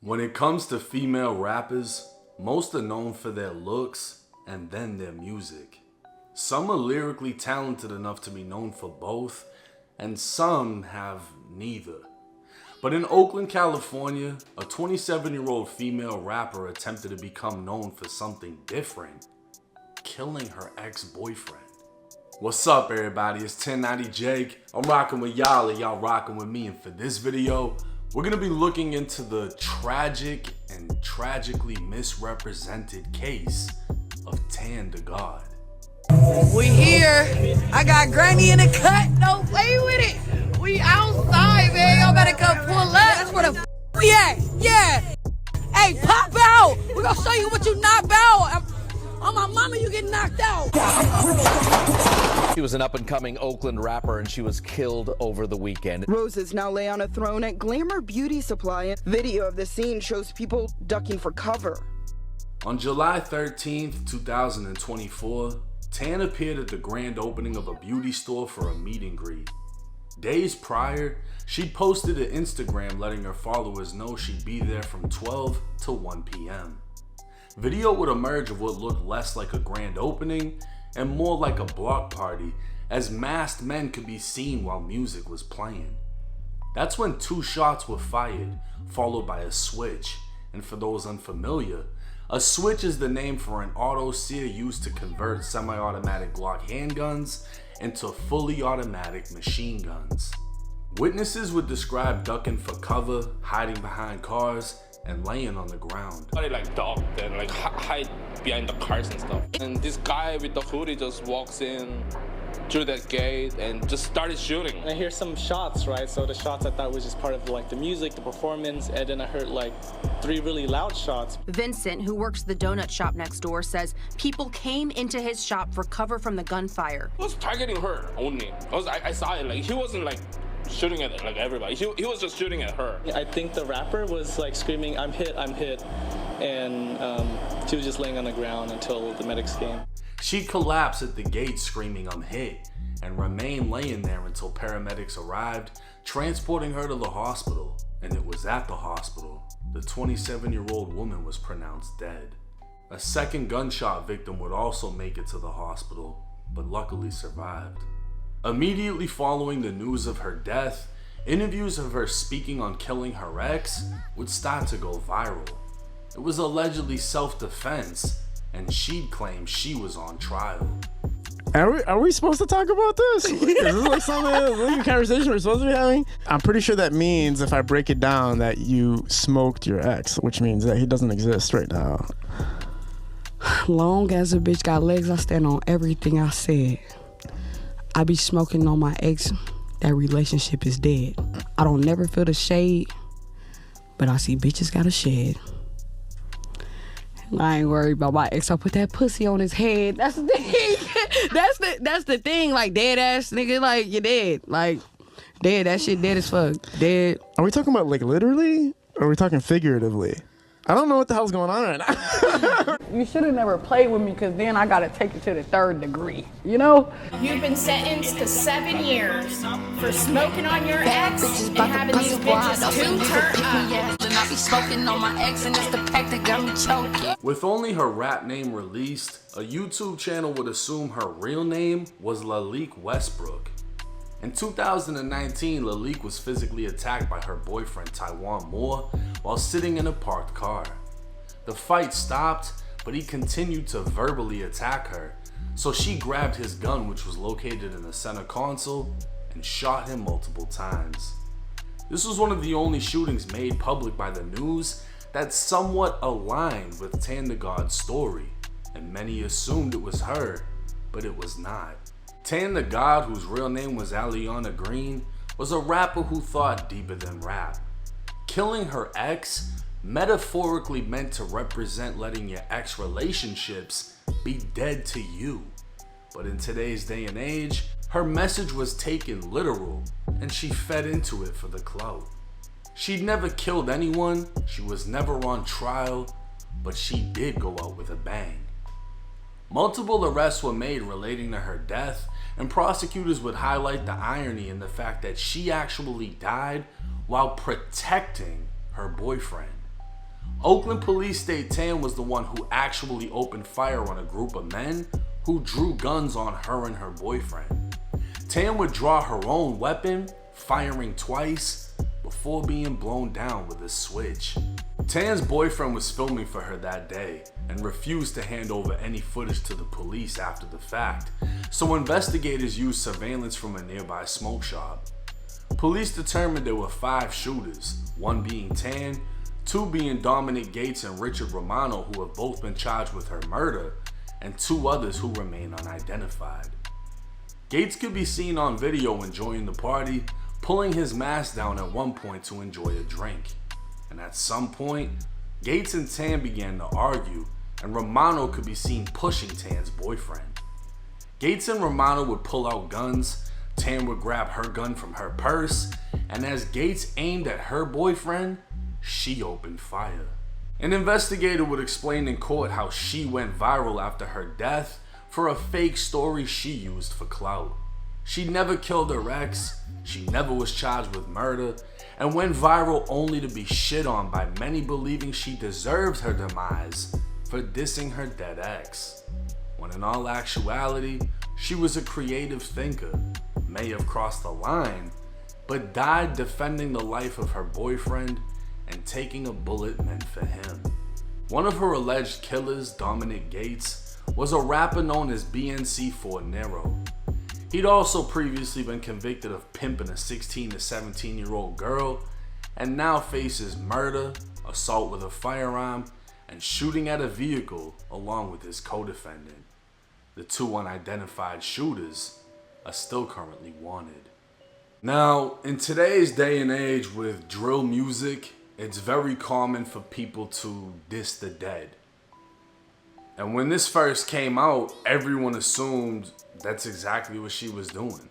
When it comes to female rappers, most are known for their looks and then their music. Some are lyrically talented enough to be known for both, and some have neither. But in Oakland, California, a 27-year-old female rapper attempted to become known for something different: killing her ex-boyfriend. What's up, everybody? It's 1090 Jake. I'm rocking with y'all and y'all rocking with me, and for this video, we're gonna be looking into the tragic and tragically misrepresented case of TanDaGod. We here. I got Granny in the cut. Don't play with it. We outside, man. Y'all better come pull up. That's where the we at. Yeah. Hey, pop out. We gonna show you what you knocked out. On my mama, you get knocked out. She was an up-and-coming Oakland rapper, and she was killed over the weekend. Roses now lay on a throne at Glamour Beauty Supply. Video of the scene shows people ducking for cover. On July 13th, 2024, Tan appeared at the grand opening of a beauty store for a meet and greet. Days prior, she posted an Instagram letting her followers know she'd be there from 12 to 1 p.m. Video would emerge of what looked less like a grand opening and more like a block party, as masked men could be seen while music was playing. That's when 2 shots were fired, followed by a switch. And for those unfamiliar, a switch is the name for an auto sear used to convert semi-automatic Glock handguns into fully automatic machine guns. Witnesses would describe ducking for cover, hiding behind cars, and laying on the ground. Somebody like ducked and like hide behind the cars and stuff. And this guy with the hoodie just walks in through that gate and just started shooting. I hear some shots, right? So the shots I thought was just part of like the music, the performance, and then I heard like 3 really loud shots. Vincent, who works the donut shop next door, says people came into his shop for cover from the gunfire. He was targeting her only. I saw it, like he wasn't like shooting at like everybody. He was just shooting at her. I think the rapper was like screaming, I'm hit, and she was just laying on the ground until the medics came. She collapsed at the gate screaming, "I'm hit," and remained laying there until paramedics arrived, transporting her to the hospital. And it was at the hospital the 27-year-old woman was pronounced dead. A second gunshot victim would also make it to the hospital, but luckily survived. Immediately following the news of her death, interviews of her speaking on killing her ex would start to go viral. It was allegedly self-defense, and she'd claim she was on trial. Are we supposed to talk about this? Is this like a conversation we're supposed to be having? I'm pretty sure that means, if I break it down, that you smoked your ex, which means that he doesn't exist right now. Long as a bitch got legs, I stand on everything I said. I be smoking on my ex, that relationship is dead. I don't never feel the shade, but I see bitches got a shed. I ain't worried about my ex. I put that pussy on his head. That's the thing. that's the thing. Like, dead ass nigga, like, you're dead. Like, dead. That shit dead as fuck. Dead. Are we talking about like literally, or are we talking figuratively? I don't know what the hell's going on right now. You should have never played with me, because then I got to take it to the 3rd degree, you know? You've been sentenced to 7 years for smoking on your ex and having these bitches too turned up. I be smoking on my ex, and that's the pack that got me choking. With only her rap name released, a YouTube channel would assume her real name was Lalik Westbrook. In 2019, Lalik was physically attacked by her boyfriend Taiwan Moore while sitting in a parked car. The fight stopped, but he continued to verbally attack her, so she grabbed his gun, which was located in the center console, and shot him multiple times. This was one of the only shootings made public by the news that somewhat aligned with TanDaGod's story, and many assumed it was her, but it was not. TanDaGod, whose real name was Aliana Green, was a rapper who thought deeper than rap. Killing her ex metaphorically meant to represent letting your ex relationships be dead to you. But in today's day and age, her message was taken literal, and she fed into it for the clout. She'd never killed anyone, she was never on trial, but she did go out with a bang. Multiple arrests were made relating to her death, and prosecutors would highlight the irony in the fact that she actually died while protecting her boyfriend. Oakland police state Tan was the one who actually opened fire on a group of men who drew guns on her and her boyfriend. Tan would draw her own weapon, firing twice, before being blown down with a switch. Tan's boyfriend was filming for her that day and refused to hand over any footage to the police after the fact, so investigators used surveillance from a nearby smoke shop. Police determined there were 5 shooters, 1 being Tan, 2 being Dominic Gates and Richard Romano, who have both been charged with her murder, and 2 others who remain unidentified. Gates could be seen on video enjoying the party, pulling his mask down at one point to enjoy a drink. And at some point, Gates and Tan began to argue, and Romano could be seen pushing Tan's boyfriend. Gates and Romano would pull out guns, Tan would grab her gun from her purse, and as Gates aimed at her boyfriend, she opened fire. An investigator would explain in court how she went viral after her death for a fake story she used for clout. She never killed her ex, she never was charged with murder, and went viral only to be shit on by many believing she deserved her demise for dissing her dead ex. When in all actuality, she was a creative thinker, may have crossed the line, but died defending the life of her boyfriend and taking a bullet meant for him. One of her alleged killers, Dominic Gates, was a rapper known as BNC4 Nero. He'd also previously been convicted of pimping a 16 to 17-year-old girl and now faces murder, assault with a firearm, and shooting at a vehicle along with his co-defendant. The 2 unidentified shooters are still currently wanted. Now, in today's day and age with drill music, it's very common for people to diss the dead. And when this first came out, everyone assumed that's exactly what she was doing.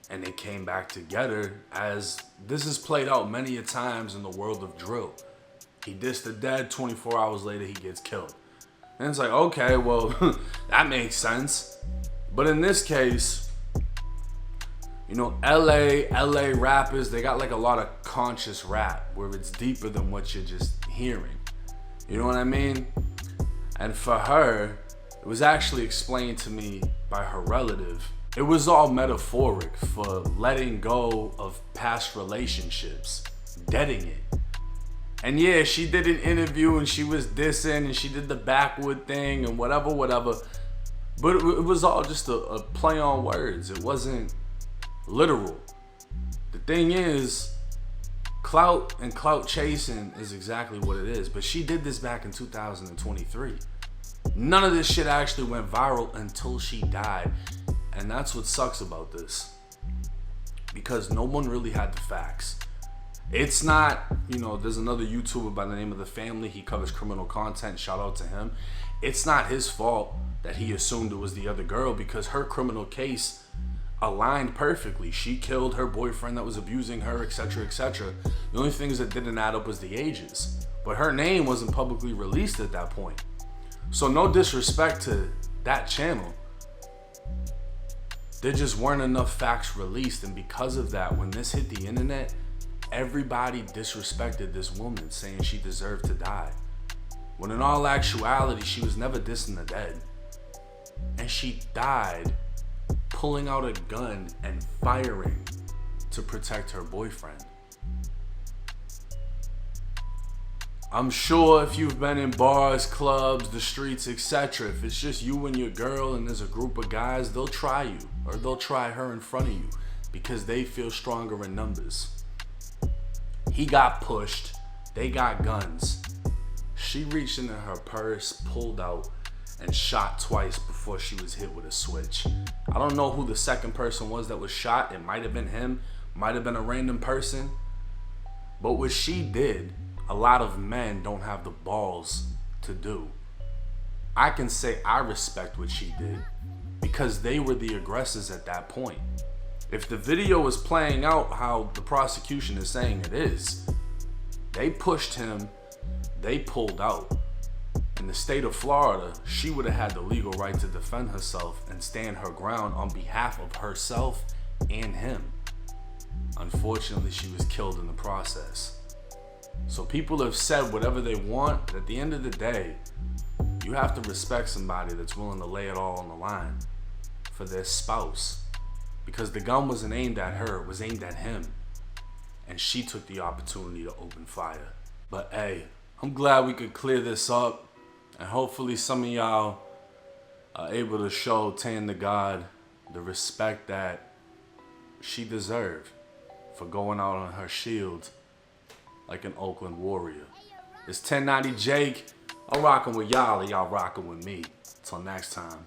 And they came back together, as this is played out many a times in the world of drill. He dissed the dead, 24 hours later he gets killed. And it's like, okay, well, that makes sense. But in this case, you know, LA rappers, they got like a lot of conscious rap where it's deeper than what you're just hearing. You know what I mean? And for her, it was actually explained to me by her relative. It was all metaphoric for letting go of past relationships, deading it. And yeah, she did an interview and she was dissing and she did the backwood thing and whatever. But it was all just a play on words. It wasn't literal. The thing is, clout and clout chasing is exactly what it is. But she did this back in 2023. None of this shit actually went viral until she died. And that's what sucks about this. Because no one really had the facts. It's not, you know, there's another YouTuber by the name of The Family. He covers criminal content. Shout out to him. It's not his fault that he assumed it was the other girl, because her criminal case aligned perfectly. She killed her boyfriend that was abusing her, etc., etc. The only things that didn't add up was the ages. But her name wasn't publicly released at that point. So no disrespect to that channel. There just weren't enough facts released, and because of that, when this hit the internet, everybody disrespected this woman, saying she deserved to die. When in all actuality, she was never dissing the dead. And she died pulling out a gun and firing to protect her boyfriend. I'm sure if you've been in bars, clubs, the streets, etc., if it's just you and your girl and there's a group of guys, they'll try you, or they'll try her in front of you because they feel stronger in numbers. He got pushed, they got guns. She reached into her purse, pulled out, and shot twice before she was hit with a switch. I don't know who the second person was that was shot. It might have been him, might have been a random person. But what she did, a lot of men don't have the balls to do. I can say I respect what she did because they were the aggressors at that point. If the video is playing out how the prosecution is saying it is, they pushed him, they pulled out. In the state of Florida, she would have had the legal right to defend herself and stand her ground on behalf of herself and him. Unfortunately, she was killed in the process. So people have said whatever they want, but at the end of the day, you have to respect somebody that's willing to lay it all on the line for their spouse. Because the gun wasn't aimed at her, it was aimed at him. And she took the opportunity to open fire. But hey, I'm glad we could clear this up. And hopefully some of y'all are able to show TanDaGod the respect that she deserved for going out on her shield like an Oakland warrior. It's 1090 Jake. I'm rocking with y'all and y'all rocking with me. Till next time.